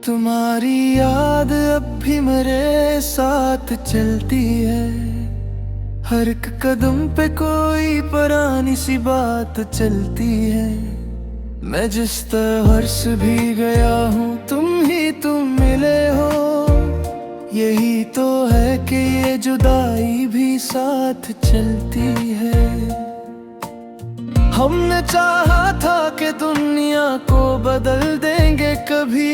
तुम्हारी याद अब भी मेरे साथ चलती है। हर एक कदम पे कोई पुरानी सी बात चलती है। मैं जिस तरह से भी गया हूँ तुम मिले हो। यही तो है कि ये जुदाई भी साथ चलती है। हमने चाहा था कि दुनिया को बदल देंगे कभी,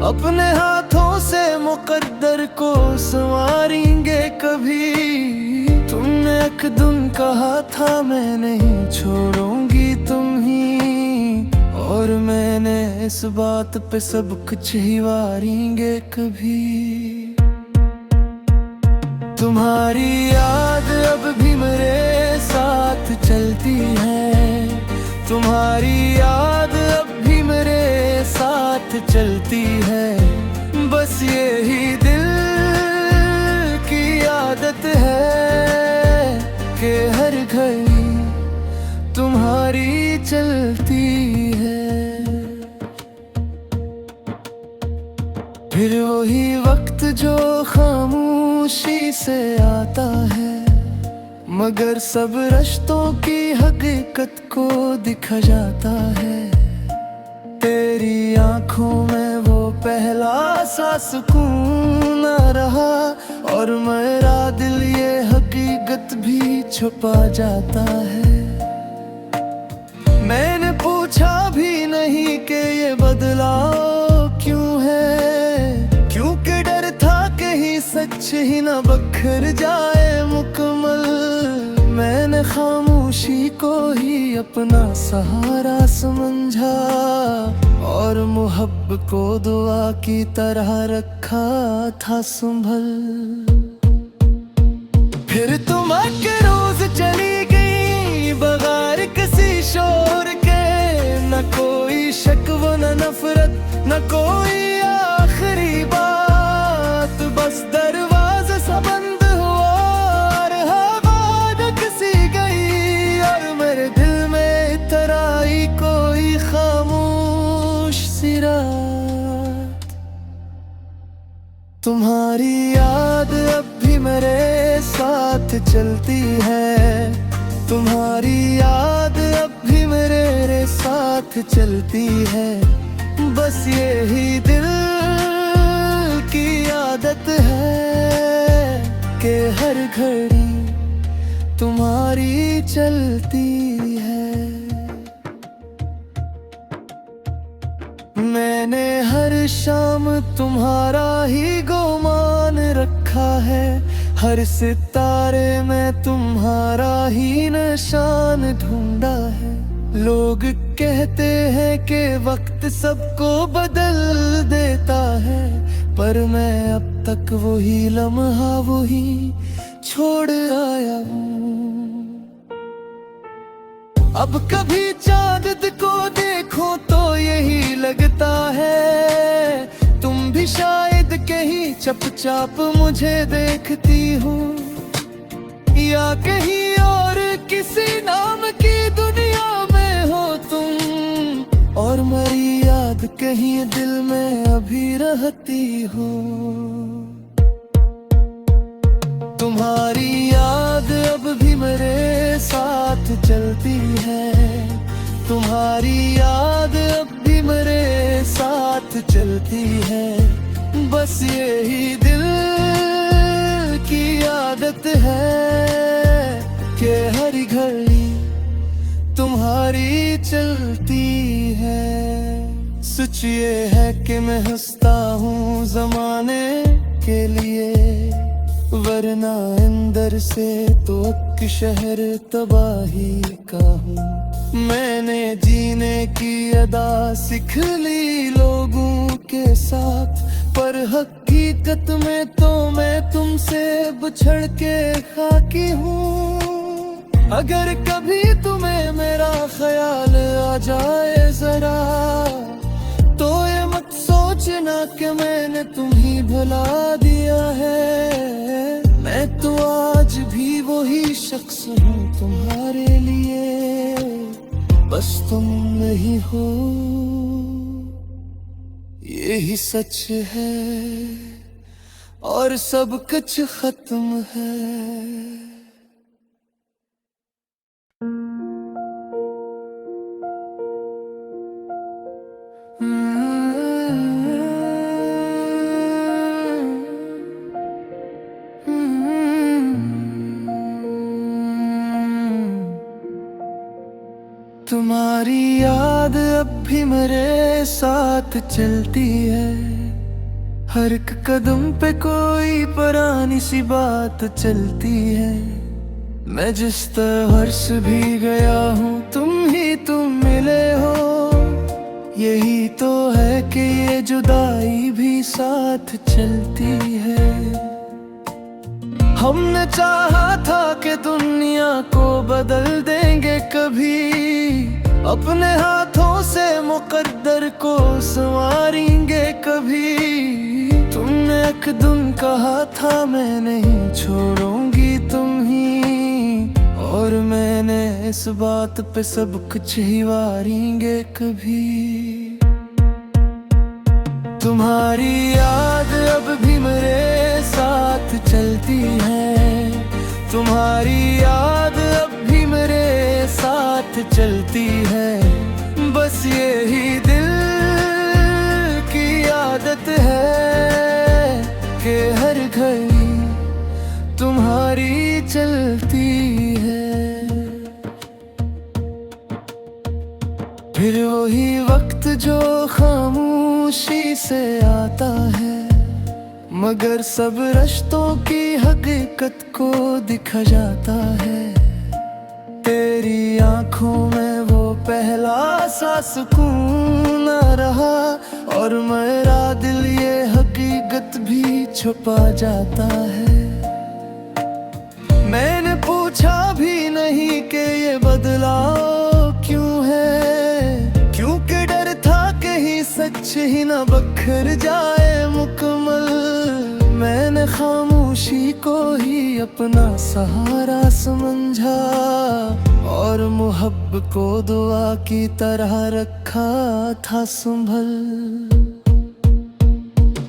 अपने हाथों से मुकद्दर को संवारेंगे कभी। तुमने एक दिन कहा था मैं नहीं छोड़ूंगी तुम्हीं, और मैंने इस बात पे सब कुछ ही वारेंगे कभी। तुम्हारी याद अब भी मेरे साथ चलती है। तुम्हारी याद अब भी मेरे साथ चलती है। बस यही दिल की आदत है कि हर घड़ी तुम्हारी चलती है। फिर वही वक्त जो खामोशी से आता है, मगर सब रिश्तों की हकीकत को दिखा जाता है। तेरी आंखों में वो पहला सा सुकून आ रहा, और मेरा दिल ये हकीकत भी छुपा जाता है। मैंने पूछा भी नहीं कि ये बदलाव क्यों है, क्योंकि डर था कहीं सच ही न बखर जाए मुकम्मल। मैंने खामोशी को ही अपना सहारा समझा, और मोहब्बत को दुआ की तरह रखा था संभल। फिर तुम आके रोज चली गई बगैर किसी शोर के, न कोई शक व न नफरत, न कोई आखिरी बात। बस दरवाजा सा बंद हुआ और हवा ढक सी गई, और मेरे दिल में इतर आई कोई खामोश सी रात। तुम्हारी याद अब भी मेरे साथ चलती है। तुम्हारी याद अब भी मेरे साथ चलती है। बस यही दिल की आदत है कि हर घड़ी तुम्हारी चलती है। मैंने हर शाम तुम्हारा ही गुमान रखा है। हर सितारे में तुम्हारा ही निशान ढूंढा है। लोग कहते हैं कि वक्त सबको बदल देता है, पर मैं अब तक वही लम्हा वही छोड़ आया हूँ। अब कभी चांद को देखो तो यही लगता है, तुम भी शायद कहीं चुपचाप मुझे देखती हो, या कहीं और किसी नाम की दुनिया में हो तुम, और मेरी याद कहीं दिल में अभी रहती हो। तुम्हारी याद अब भी मेरे साथ चलती है। तुम्हारी याद अब भी मेरे साथ चलती है। बस यही दिल की आदत है कि हर घड़ी तुम्हारी चलती है। सच ये है कि मैं हंसता हूँ जमाने के लिए, वरना अंदर से तो एक शहर तबाही का हूँ। मैंने जीने की अदा सीख ली लोगों के साथ, पर हकीकत में तो मैं तुमसे बिछड़ के खाकी हूँ। अगर कभी तुम्हें मेरा ख्याल आ जाए जरा, तो ये मत सोचना कि मैंने तुम्हीं भुला दिया है। मैं तो आज भी वही शख्स हूँ तुम्हारे लिए, बस तुम नहीं हो। ये यही सच है और सब कुछ खत्म है। तुम्हारी याद अब भी मेरे साथ चलती है, हर एक कदम पे कोई पुरानी सी बात चलती है। मैं जिस तरह से भी गया हूँ तुम मिले हो, यही तो है कि ये जुदाई भी साथ चलती है। हमने चाहा था कि दुनिया को बदल देंगे कभी, अपने हाथों से मुकद्दर को संवारेंगे कभी। तुमने एक दिन कहा था मैं नहीं छोड़ूंगी तुम ही, और मैंने इस बात पे सब कुछ ही वारेंगे कभी। तुम्हारी याद अब भी मेरे साथ चलती है, तुम्हारी याद अब भी मेरे साथ चलती है। बस यही दिल की आदत है कि हर घड़ी तुम्हारी चलती है। फिर वही वक्त जो खामोशी से आता है, मगर सब रिश्तों की हकीकत को दिखा जाता है। तेरी आंखों में वो पहला सा सुकून न रहा, और मेरा दिल ये हकीकत भी छुपा जाता है। मैंने पूछा भी नहीं कि ये बदलाव क्यों है, क्योंकि डर था कहीं सच ही न बखर जाए मुकम्मल। मैंने खामोशी को ही अपना सहारा समझा, और मोहब्बत को दुआ की तरह रखा था संभल।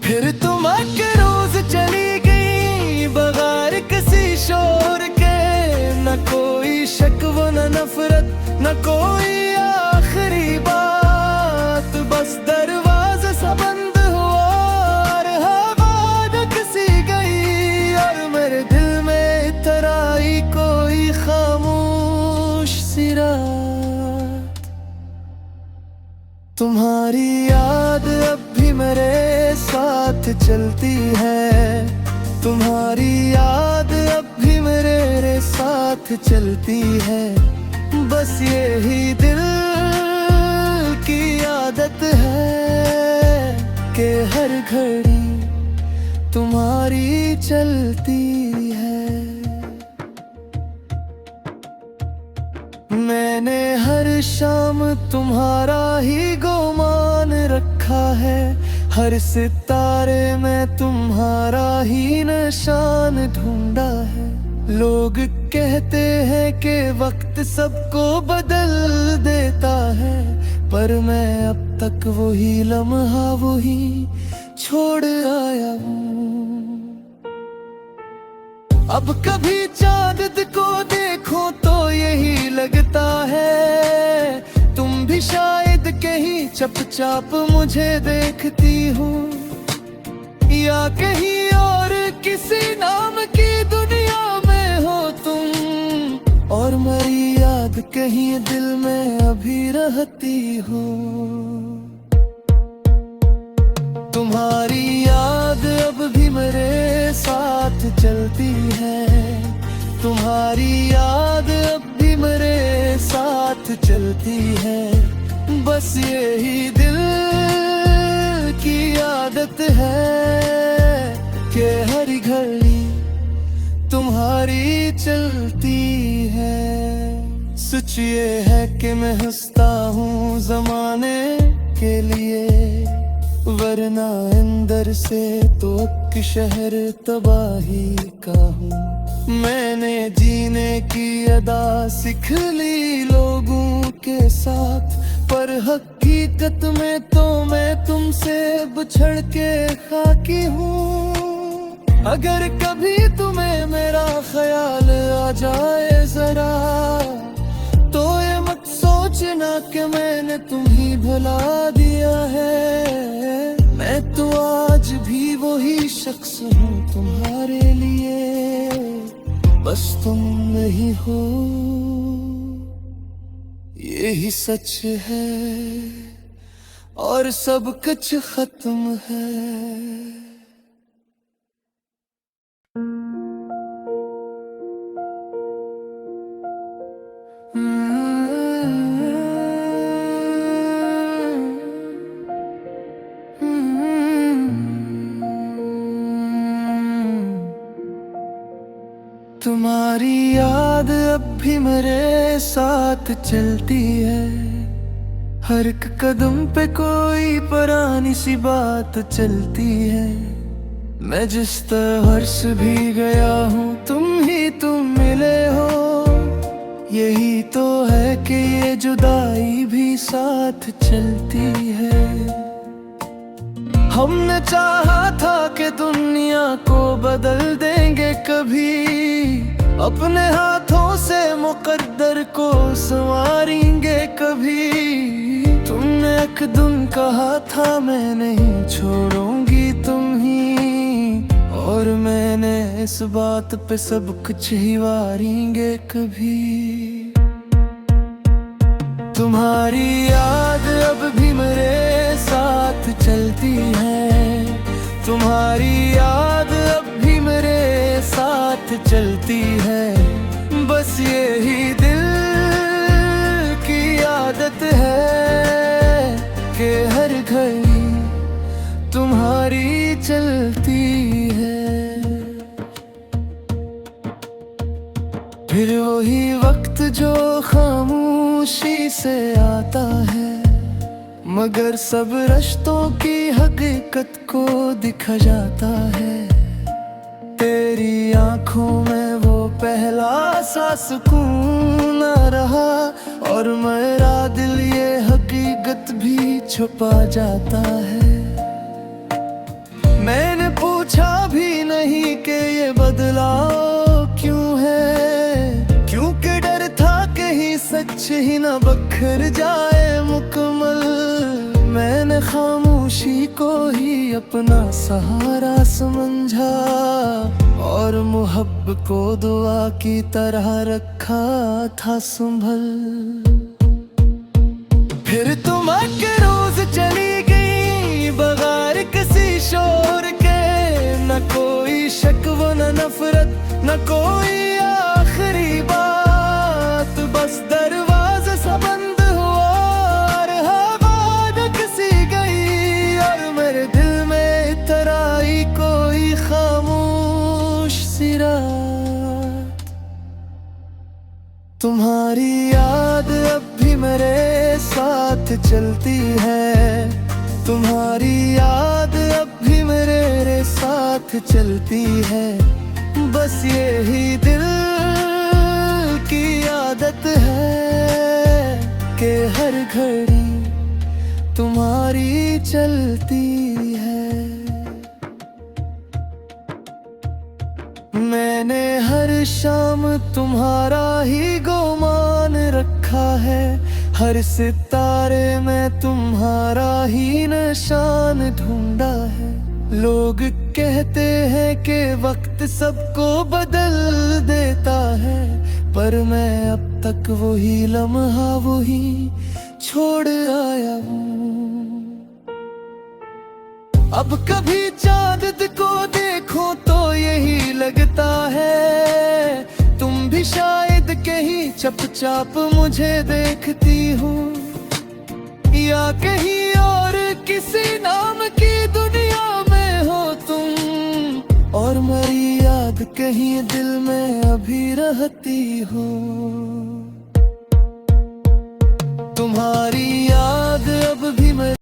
फिर तुम आके रोज चली गई बगैर किसी शोर के, न कोई शक व न नफरत, न कोई आखिरी बात। बस दरवाजा सा बंद हुआ और हवा सी गई, और मेरे दिल में इतर आई कोई खामोश सी रात। तुम्हारी याद अब भी मेरे साथ चलती है, तुम्हारी याद अब भी मेरे साथ चलती है। बस यही दिल की आदत है कि हर घड़ी तुम्हारी चलती है। मैंने हर शाम तुम्हारा ही गुमान रखा है, हर सितारे में तुम्हारा ही निशान ढूंढा है। लोग कहते हैं कि वक्त सबको बदल देता है, पर मैं अब तक वही लम्हा वही छोड़ आया हूँ। अब कभी चांद को देखो तो यही लगता है, तुम भी शायद कहीं चुपचाप मुझे देखती हो, या कहीं और किसी नाम की दुनिया में हो तुम, और मेरी याद कहीं दिल में अभी रहती हो। तुम्हारी याद अब भी मेरे साथ चलती है, तुम्हारी याद अब भी मेरे साथ चलती है। बस यही दिल की आदत है कि हर घड़ी तुम्हारी चलती है। सच ये है कि मैं हंसता हूँ जमाने के लिए, वरना अंदर से तो एक शहर तबाही का हूँ। मैंने जीने की अदा सीख ली लोगों के साथ, पर हक हकीकत में तो मैं तुमसे बिछड़ के खाकी हूँ। अगर कभी तुम्हें मेरा ख्याल आ जाए जरा, तो ये मत सोचना कि मैंने तुम्हें भुला दिया है। मैं तो आज भी वही शख्स हूँ तुम्हारे लिए, बस तुम नहीं हो, यही सच है और सब कुछ खत्म है। तुम्हारी याद अब भी मेरे साथ चलती है, हर एक कदम पे कोई पुरानी सी बात चलती है। मैं जिस तरह से भी गया हूँ तुम मिले हो, यही तो है कि ये जुदाई भी साथ चलती है। हमने चाहा था कि दुनिया को बदल देंगे कभी, अपने हाथों से मुकद्दर को संवारेंगे कभी। तुमने एक दिन कहा था मैं नहीं छोड़ूंगी तुम्हें, और मैंने इस बात पे सब कुछ ही वारेंगे कभी। तुम्हारी याद अब भी मेरे साथ चलती है, तुम्हारी याद अब भी मेरे साथ चलती है। बस यही दिल की आदत है कि हर घड़ी तुम्हारी चलती है। फिर वही वक्त जो खामोशी से आता है, मगर सब रिश्तों की हकीकत को दिखा जाता है। तेरी आंखों में वो पहला सा सुकून आ रहा, और मेरा दिल ये हकीकत भी छुपा जाता है। मैंने पूछा भी नहीं कि ये बदलाव क्यों है, क्योंकि डर था कहीं सच ही न बखर जाए मुकम्मल। मैंने खामोशी को ही अपना सहारा समझा, और मोहब्बत को दुआ की तरह रखा था संभल। फिर तुम आके रोज चली गई बगैर किसी शोर के, न कोई शक व न नफरत, न कोई आखिरी बात। बस दरवाजा सा बंद हुआ और हवा सी गई, और मेरे दिल में इतर आई कोई खामोश सी रात। तुम्हारी याद अब भी मेरे साथ चलती है, तुम्हारी याद अब भी मेरे साथ चलती है। बस यही दिल की आदत है कि हर घड़ी तुम्हारी चलती है। मैंने हर शाम तुम्हारा ही गुमान रखा है, हर सितारे में तुम्हारा ही निशान ढूंढा है। लोग कहते हैं कि वक्त सबको बदल देता है, पर मैं अब तक वही लम्हा वही छोड़ आया हूँ। अब कभी चांद को देखो तो यही लगता है, तुम भी शायद कहीं चुपचाप मुझे देखती हो, या कहीं और किसी नाम की दुनिया में हो तुम, और मेरी याद कहीं दिल में अभी रहती हो। तुम्हारी याद अब भी